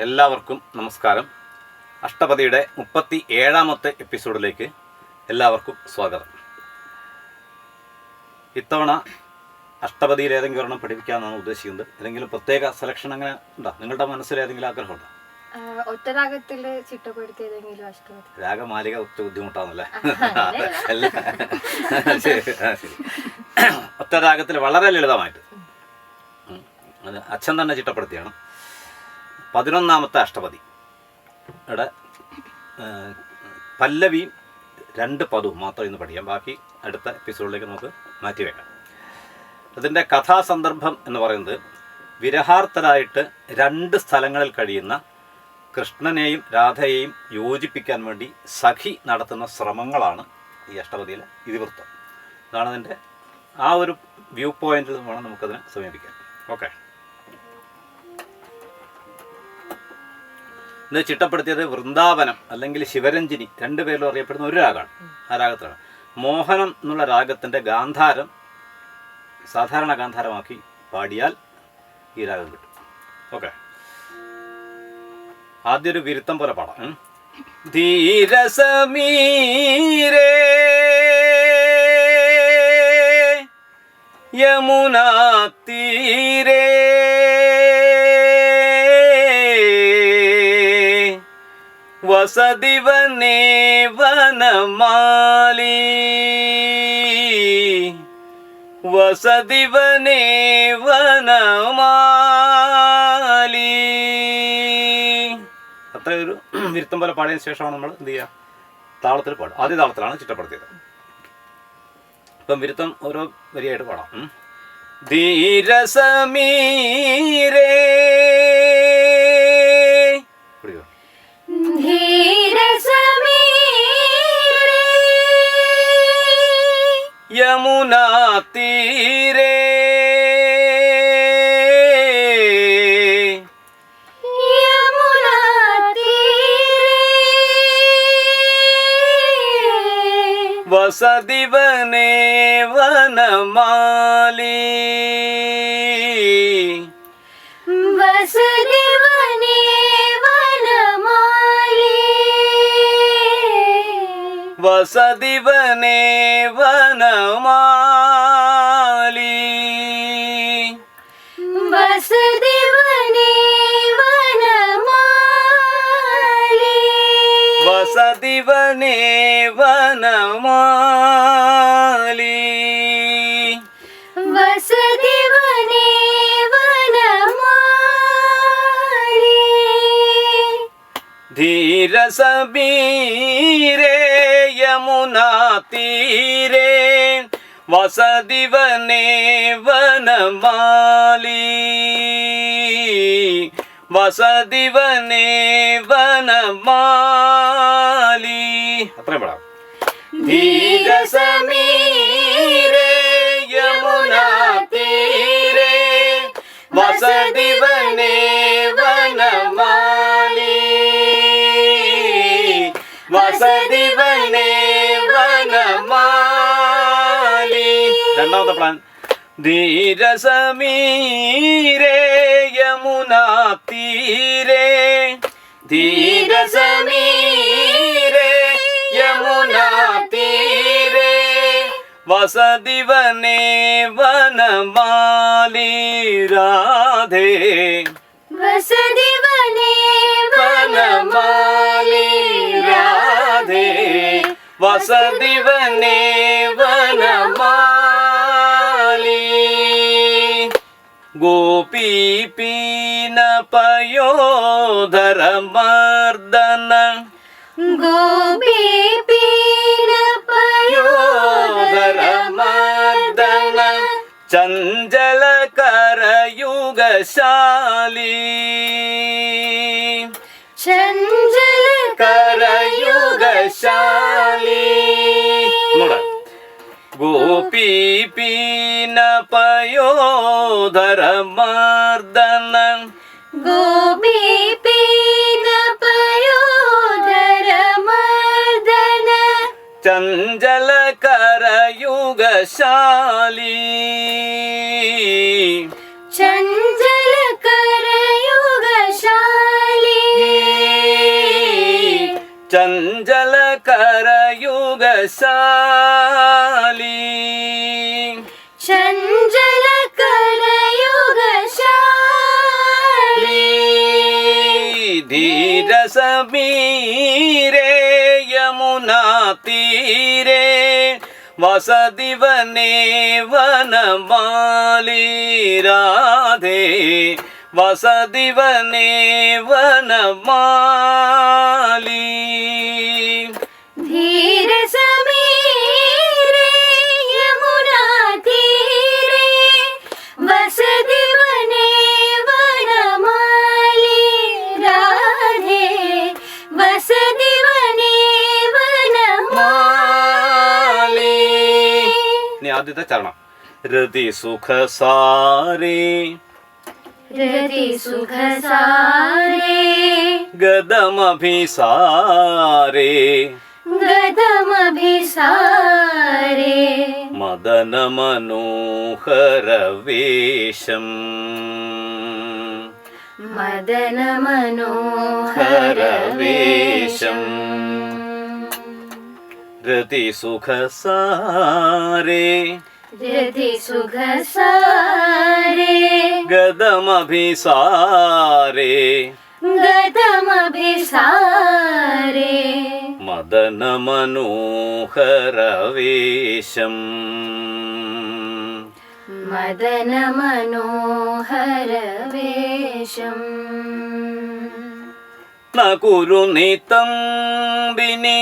എല്ലാവർക്കും നമസ്കാരം. അഷ്ടപദിയുടെ 37ാമത്തെ എപ്പിസോഡിലേക്ക് എല്ലാവർക്കും സ്വാഗതം. ഇത്തവണ അഷ്ടപദിയിൽ ഏതെങ്കിലും ഒരെണ്ണം പഠിപ്പിക്കാമെന്നാണ് ഉദ്ദേശിക്കുന്നത്. ഏതെങ്കിലും പ്രത്യേക സെലക്ഷൻ അങ്ങനെ ഉണ്ടോ? നിങ്ങളുടെ മനസ്സിൽ ഏതെങ്കിലും ആഗ്രഹമുണ്ടോ? ഒറ്റരാഗത്തില് ചിട്ടപ്പെടുത്തിയതെങ്കിലും അഷ്ടപദി. രാഗമാലിക ഒറ്റ ബുദ്ധിമുട്ടാണല്ലേ? ശരി. ഒറ്റരാഗത്തിൽ വളരെ ലളിതമായിട്ട് അത് അച്ഛൻ തന്നെ ചിട്ടപ്പെടുത്തിയാണ്. 11ാമത്തെ അഷ്ടപതി ഇവിടെ പല്ലവിയും 2 പദവും മാത്രം ഇന്ന് പഠിക്കാം. ബാക്കി അടുത്ത എപ്പിസോഡിലേക്ക് നമുക്ക് മാറ്റിവെക്കാം. അതിൻ്റെ കഥാസന്ദർഭം എന്ന് പറയുന്നത് വിരഹാർത്ഥരായിട്ട് 2 സ്ഥലങ്ങളിൽ കഴിയുന്ന കൃഷ്ണനെയും രാധയെയും യോജിപ്പിക്കാൻ വേണ്ടി സഖി നടത്തുന്ന ശ്രമങ്ങളാണ് ഈ അഷ്ടപതിയിലെ ഇതിവൃത്തം. അതാണ് അതിൻ്റെ ആ ഒരു വ്യൂ പോയിന്റിൽ വേണം നമുക്കതിനെ സമീപിക്കാൻ. ഓക്കെ, ഇത് ചിട്ടപ്പെടുത്തിയത് വൃന്ദാവനം അല്ലെങ്കിൽ ശിവരഞ്ജിനി 2 പേരിലും അറിയപ്പെടുന്ന ഒരു രാഗമാണ്. ആ രാഗത്തിലാണ് മോഹനം എന്നുള്ള രാഗത്തിൻ്റെ ഗാന്ധാരം സാധാരണ ഗാന്ധാരമാക്കി പാടിയാൽ ഈ രാഗം കിട്ടും. ഓക്കെ, ആദ്യം ഒരു വിരുത്തം പോലെ പാടാം. ധീരസമീരേ യമുനാ തീരേ വസതിവനേ വനമാലി വസതിവനേ വനമാലി. അത്രയൊരു വിരുത്തം പോലെ പാടിയതിനു ശേഷമാണ് നമ്മൾ എന്ത് ചെയ്യുക, താളത്തിൽ പാടും. ആദ്യ താളത്തിലാണ് ചിട്ടപ്പെടുത്തിയത്. ഇപ്പം വിരുത്തം ഓരോ വരിയായിട്ട് പാടാം. ധീരസമീരേ യമുനാ തീരേ വസതിവനേ വനമാലി വസതിവനേ വനമാലി വസതിവനേ വനമാലി വസതിവനേ വനമാലി വസതിവനേ വനമാലി വസതിവനേ വനമാലി. ധീരസമീരേ യമുനാ തീരേ വസതിവനേ വനമാലി വസതിവനേ വനമാലി. അത്രയും പാടാം. ധീരസമീരേ യമുനാ തീരേ വസതിവനേ വനമാലി വസതിവനേ വനമാലി. രണ്ടാമത്തെ പ്ലാൻ. ധീരസമീരേ യമുനാ തീരേ ധീരസമീരേ യമുനാ തീരേ വസതിവനേ വനമാലി രാധേ വസതിവനേ വനമാലി രാധേ വസതിവനേ വനമാലി. ഗോപീ പീന പയോധര മർദന ഗോപീ പീന പയോധര മർദന ചഞ്ചല കരയുഗശാലി ചഞ്ചല കരയുഗശാലി. ഗോപീ പീന പയോധര മർദന ഗോപീ പീന പയോധര മർദന ചഞ്ചല കരയുഗശാലി ചഞ്ചല കരയുഗശാലി. ചഞ്ചല കരയുഗശാലി ചഞ്ചല കരയുഗശാലി ധീരസമീരേ യമുനാ തീരേ വസതിവനേ വനമാലി രാധേ വസതിവനേ വനമാലി ധീരസമീരേ യമുനാ തീരേ വസതിവനേ വനമാലി രാധേ വസതിവനേ വനമാലി. ഇനി ആദ്യത്തെ ചരണം. രതി സുഖസാരേ രതി സുഖസാരേ ഗദമഭിസാരേ ഗദമഭിസാരേ മദനമനോഹരവേശം മദനമനോഹരവേശം രതി സുഖസാരേ രതി സുഖസാരേ ഗദമഭിസാരേ ഗദമഭിസാരേ മദനമനോഹരവേശം മദനമനോഹരവേശം ന കുരു നിതംബിനി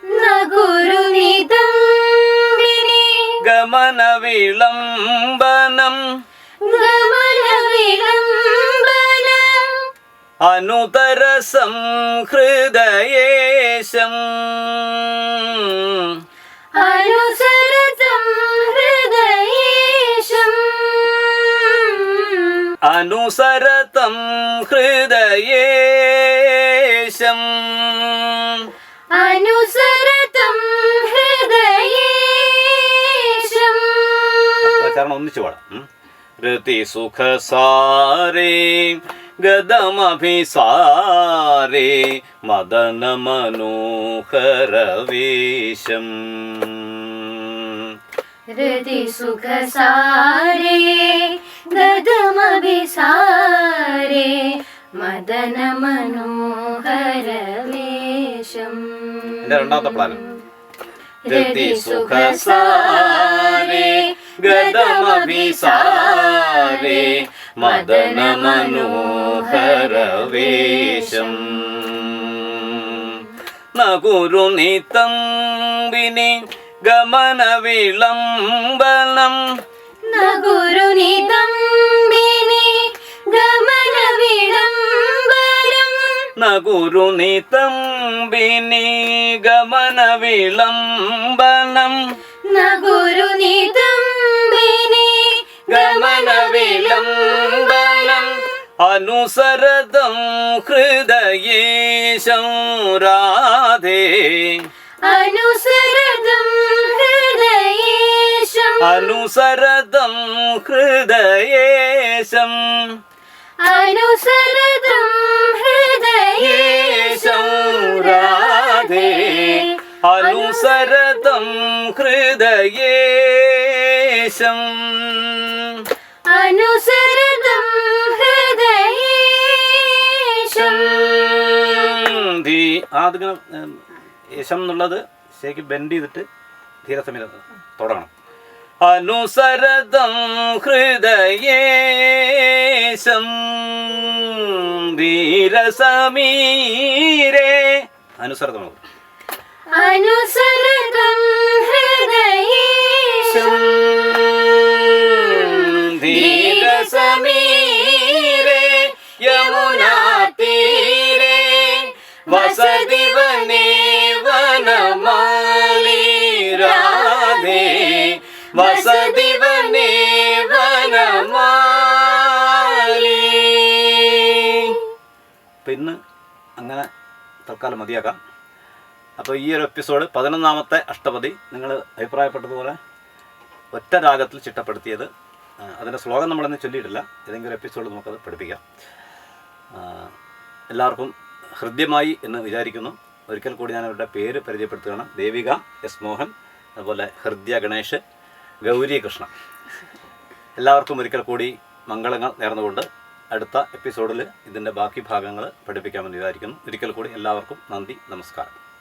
ന ഗുരുനിതംബിനി ഗമന വിളംബനം ഗമനവിളംബനം അനുതര സംഹൃദയേശം അനുസരതം ഹൃദയേശം അനുസരതം ഹൃദയേശം അനുസരതം ഹൃദയേശം. ചരണം ഒന്നിച്ചു പാടാം. രതി സുഖസാരേ ഗദമഭിസാരേ മദനമനോഹരവേശം രതി സുഖസാരേ ഗദമഭിസാരേ മദനമനോഹരവേശം. എന്റെ രണ്ടാമത്തെ പ്ലാനം. രതി സുഖസാരേ ഗദമഭിസാരേ മദനമനോഹരവേശം ന ഗുരു നിതംബിനി ഗമന വിളംബനം ന ഗുരുനിതംബിനി ഗമനവിളംബനം ന ഗുരു നിതംബിനി ഗമന വിളംബനം ന ഗുരുനിതംബിനി ഗമന വിളംബനം അനുസരതം ഹൃദയേശം രാധേ അനുസരതം ഹൃദയേശം അനുസരതം ഹൃദയേശം അനുസരതം ഹൃദയേശം രാധേ അനുസരതം ഹൃദയേശം അനുസരതം ഹൃദയേശം. ആദ്യം യേശം എന്നുള്ളത് ശരിക്കും ബെൻഡ് ചെയ്തിട്ട് ധീരസമീരം തുടങ്ങണം. അനുസരതം ഹൃദയേശം ധീരസമീരേ അനുസരതം അനുസരതം ഹൃദയേശം ധീരസമീരേ യമുനാ തീരേ വസതിവനേ വനമാലി രാധേ വസതിവനേ വനമാലി. അപ്പം ഇന്ന് അങ്ങനെ തൽക്കാലം മതിയാക്കാം. അപ്പോൾ ഈ ഒരു എപ്പിസോഡ് 11ാമത്തെ അഷ്ടപതി നിങ്ങൾ അഭിപ്രായപ്പെട്ടതുപോലെ ഒറ്റ രാഗത്തിൽ ചിട്ടപ്പെടുത്തിയത്. അതിൻ്റെ ശ്ലോകം നമ്മളൊന്നും ചൊല്ലിയിട്ടില്ല. ഏതെങ്കിലും ഒരു എപ്പിസോഡ് നമുക്കത് പഠിപ്പിക്കാം. എല്ലാവർക്കും ഹൃദ്യമായി എന്ന് വിചാരിക്കുന്നു. ഒരിക്കൽ കൂടി ഞാൻ അവരുടെ പേര് പരിചയപ്പെടുത്തുകയാണ്. ദേവിക എസ് മോഹൻ, അതുപോലെ ഹൃദ്യ ഗണേഷ്, ഗൗരി കൃഷ്ണ. എല്ലാവർക്കും ഒരിക്കൽ കൂടി മംഗളങ്ങൾ നേർന്നുകൊണ്ട് അടുത്ത എപ്പിസോഡിൽ ഇതിൻ്റെ ബാക്കി ഭാഗങ്ങൾ പഠിപ്പിക്കാമെന്ന് വിചാരിക്കുന്നു. ഒരിക്കൽ കൂടി എല്ലാവർക്കും നന്ദി, നമസ്കാരം.